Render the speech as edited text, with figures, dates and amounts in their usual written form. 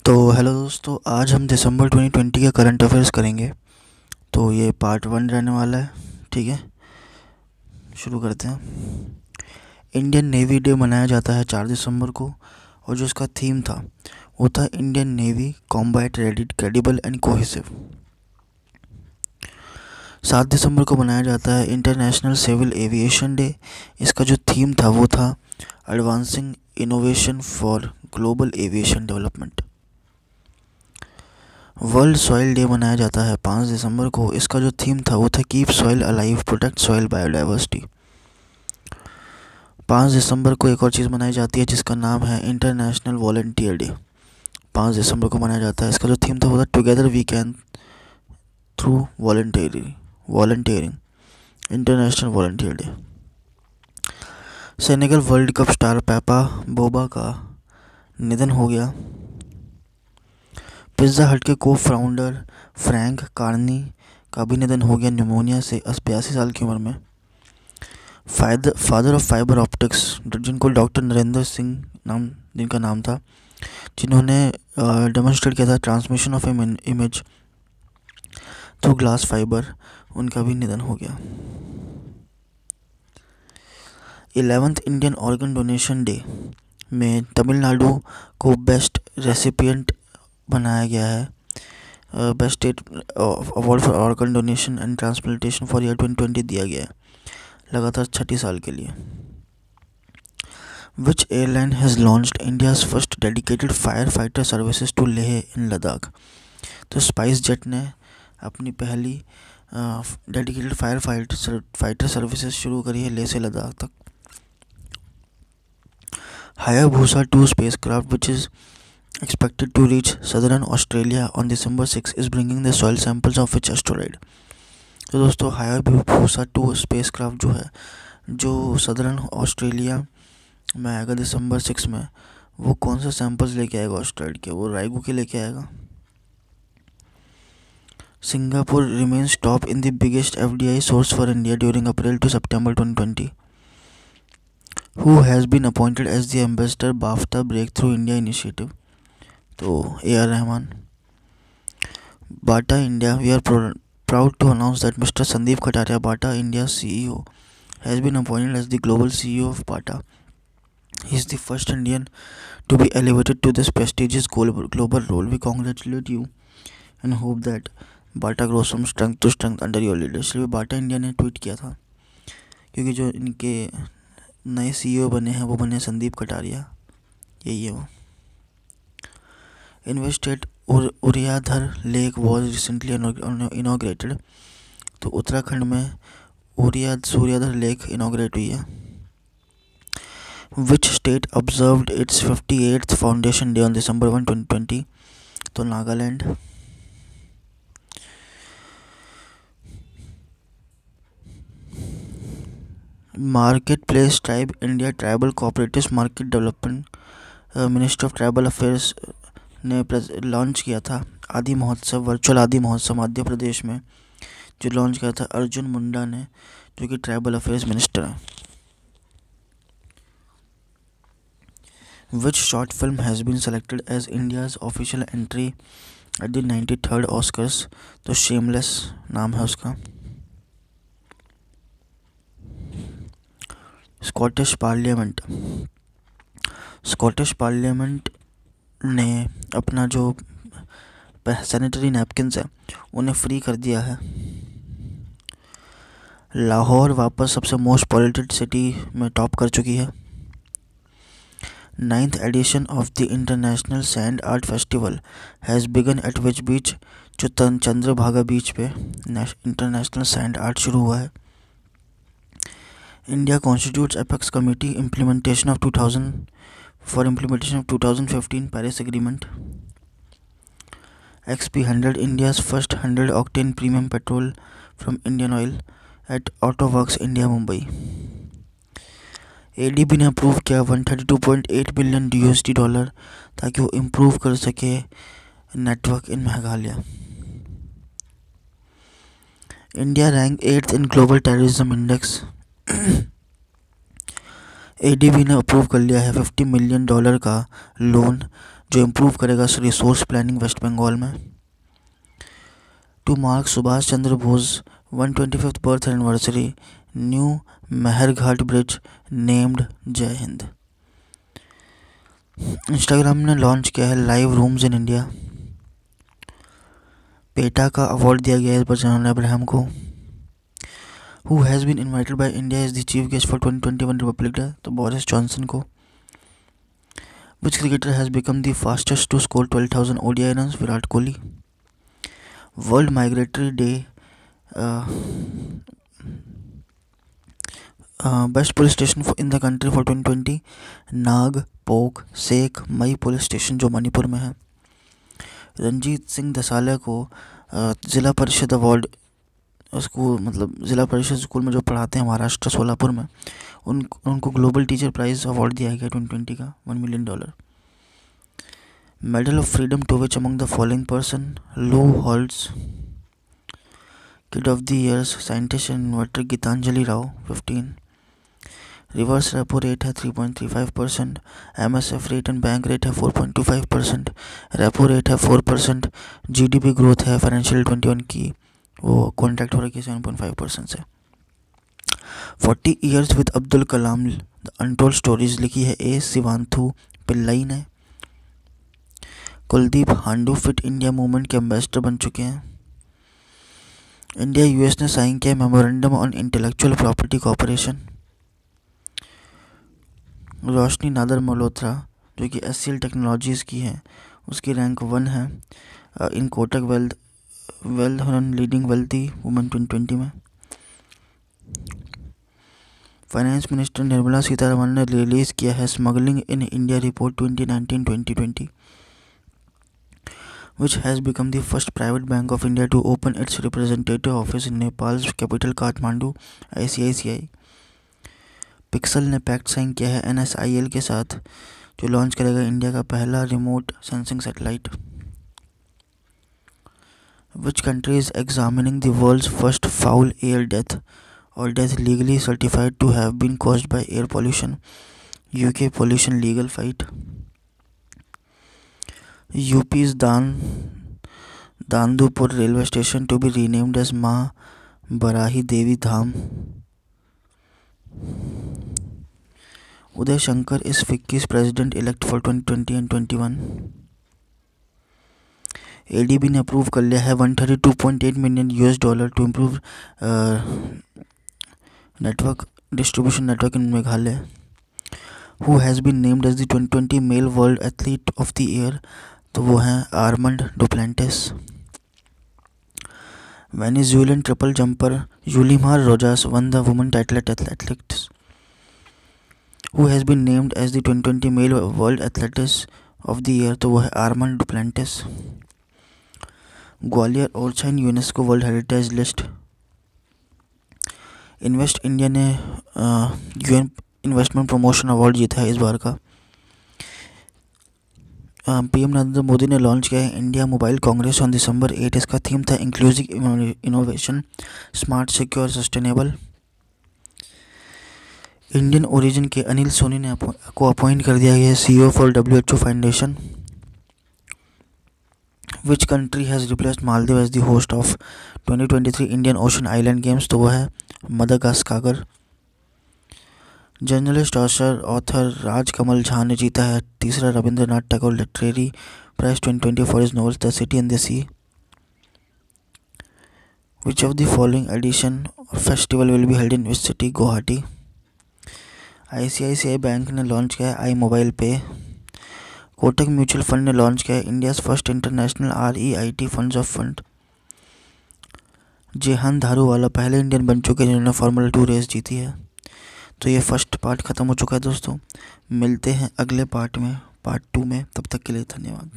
तो हेलो दोस्तों, आज हम दिसंबर 2020 के करंट अफेयर्स करेंगे। तो ये पार्ट 1 रहने वाला है। ठीक है, शुरू करते हैं। इंडियन नेवी डे मनाया जाता है 4 दिसंबर को, और जो इसका थीम था वो था Indian navy combat ready, credible and cohesive. 7 दिसंबर को मनाया जाता है इंटरनेशनल सिविल एविएशन डे। इसका जो थीम था वो था advancing innovation for global aviation development. World soil day मनाया जाता है 5 दिसंबर को। इसका जो थीम था वो था keep soil alive, protect soil biodiversity. 5 दिसंबर को एक और चीज़ मनाई जाती है जिसका नाम है इंटरनेशनल वॉलंटियर डे। 5 दिसंबर को मनाया जाता है। इसका जो थीम था वो था together we can through volunteering, international volunteer day. Senegal world cup star Papa Bouba का निधन हो गया। पिज़्ज़ा हट के को फाउंडर फ्रैंक कार्नी का भी निधन हो गया न्यूमोनिया से 82 साल की उम्र में। फादर ऑफ फाइबर ऑप्टिक्स, जिनको डॉक्टर नरेंद्र सिंह जिनका नाम था, जिन्होंने डेमोन्स्ट्रेट किया था transmission of image through glass fibre, उनका भी निधन हो गया। 11th Indian organ donation day में तमिलनाडु को बेस्ट रेसिपिएंट बनाया गया है। Best state award for organ donation and transplantation for year 2020 दिया गया है लगातार 6 साल के लिए। Which airline has launched India's first dedicated fire fighter services to Leh in Ladakh. तो स्पाइस जेट ने अपनी पहली डेडिकेटेड फाइटर सर्विसेज शुरू करी है लेह से लद्दाख तक। Hayabusa 2 spacecraft which is expected to reach southern Australia on December 6 is bringing the soil samples of which asteroid। तो दोस्तों, हायाबुसा 2 स्पेसक्राफ्ट जो है, जो सदर्न ऑस्ट्रेलिया में आएगा दिसंबर 6 में, वो कौन से सैंपल्स लेके आएगा ऑस्ट्रेलिया के? वो राइगू के लेके आएगा। Singapore remains top in the biggest FDI source for India during April to September 2020। Who has been appointed as the ambassador BAFTA Breakthrough India Initiative? तो AR Rahman. Bata India, we are proud to announce that Mr. Sandeep Kataria, Bata India CEO, has been appointed as the global CEO of Bata. He is the first Indian to be elevated to this prestigious global role. We congratulate you and hope that Bata grows from strength to strength under your leadership। Bata India ने tweet किया था क्योंकि जो इनके नए CEO बने हैं वो बने संदीप कटारिया, यही है वो। Invested Uriyadhar lake was recently inaugurated. तो उत्तराखंड में सूर्याधर लेक इनॉग्रेट हुई है। Which state observed its 58th foundation day on December 1, 2020? तो Nagaland. Market place tribe India tribal cooperative market development ministry of tribal affairs ने लॉन्च किया था आदि महोत्सव, वर्चुअल आदि महोत्सव मध्य प्रदेश में, जो लॉन्च किया था अर्जुन मुंडा ने, जो कि ट्राइबल अफेयर्स मिनिस्टर हैं। Which short film has been selected as India's official entry at the 93rd Oscars? तो शेमलेस नाम है उसका। स्कॉटिश पार्लियामेंट ने अपना जो सैनिटरी नैपकिन्स है उन्हें फ्री कर दिया है। लाहौर वापस सबसे मोस्ट पॉल्यूटेड सिटी में टॉप कर चुकी है। 9th edition of the international sand art festival has begun at which beach? जो चंद्रभागा बीच पे इंटरनेशनल सैंड आर्ट शुरू हुआ है। India constitutes apex committee implementation of 2015 Paris Agreement। XP100 India's first 100 octane premium petrol from Indian Oil at Autoworks India Mumbai। ADB ने approve किया 132.8 billion USD ताकि वो improve कर सके network in Meghalaya. India rank 8th in global terrorism index. ADB ने approve कर लिया है $50 मिलियन का लोन जो इम्प्रूव करेगा रिसोर्स प्लानिंग वेस्ट बंगाल में। To mark Subhash Chandra Bose 125th birth anniversary, new Mehrghat bridge named Jai Hind. Instagram ने लॉन्च किया है live rooms in India. PETA का अवार्ड दिया गया है बजरंग अब्राहम को। Who has been invited by India as the chief guest for 2021 republic day, तो बोरिस जॉनसन को। Which cricketer has become the fastest to score 12,000 ODI run, Virat Kohli. World migratory day, best police station in the country for 2020, नाग, पोक, सेक, मई police station जो मणिपुर में है। रंजीत सिंह दसाले को ज़िला परिषद award, ज़िला परिषद स्कूल में जो पढ़ाते हैं महाराष्ट्र सोलापुर में, उनको ग्लोबल टीचर प्राइज़ अवार्ड दिया गया 2020 का $1 million। Medal of freedom to which among the following person, लो हॉल्ड्स। Kid of the years scientist and inventor Gitanjali Rao 15। Reverse repo rate है 3.35%, MSF rate and bank rate है 4.25%, रेपो रेट है 4%, GDP growth है financial 21 की वो कॉन्ट्रैक्ट हो रही है 7.5% से। 40 years with Abdul Kalam the untold stories लिखी है ए शिवांथु पिल्लई ने। Kuldeep Handoo fit India movement के एम्बेसडर बन चुके हैं। इंडिया US ने साइन किया memorandum on intellectual property corporation. Roshni Nadar Malhotra जो कि SCL टेक्नोलॉजीज़ की है, उसकी रैंक 1 है in Kotak wealth leading wealthy women 2020 में। फाइनेंस मिनिस्टर निर्मला सीतारमण ने रिलीज़ किया है smuggling in India report 2019-2020, which has become the first private bank of India to open its representative office in Nepal's capital Kathmandu, ICICI। Pixel ने pact sign किया है NSIL के साथ, जो लॉन्च करेगा इंडिया का पहला remote sensing satellite. Which country is examining the world's first foul air death or death legally certified to have been caused by air pollution? UK pollution legal fight। UP's Dandupur railway station to be renamed as मां बराही देवी धाम। Uday Shankar is FICCI's president elect for 2020 and 21। ADB ने approve कर लिया है $132.8 million to improve network distribution network in Meghalaya. Who has been named as the 2020 male world athlete of the year, तो वो हैं Armand Duplantis. Venezuelan triple jumper Yulimar Rojas won the women title at athletics। Who has been named as the 2020 male world athlete of the year, तो वो है Armand Duplantis. Gwalior और चाइन UNESCO world heritage list. Invest India ने UN investment promotion award जीता है इस बार का। PM नरेंद्र मोदी ने लॉन्च किया है India mobile Congress on December 8। इसका थीम था inclusive innovation, smart, secure, sustainable. Indian origin के अनिल सोनी ने को अपॉइंट कर दिया गया है CEO for WHO foundation. Which country has replaced Maldives as the host of 2023 Indian ocean island games, तो वह है Madagascar. Journalist author Rajkamal Jha ने जीता है तीसरा Rabindranath Tagore literary prize 2020 for his novels the city and the sea. Which of the following edition और festival will be held in which city, Guwahati. ICICI bank ने launch किया है iMobile pay. Kotak mutual fund ने launch किया है India's first international REIT funds of fund. Jehan Daruvala पहले Indian बन चुके हैं जिन्होंने Formula 2 रेस जीती है। तो ये फर्स्ट पार्ट ख़त्म हो चुका है दोस्तों, मिलते हैं अगले पार्ट 2 में, तब तक के लिए धन्यवाद।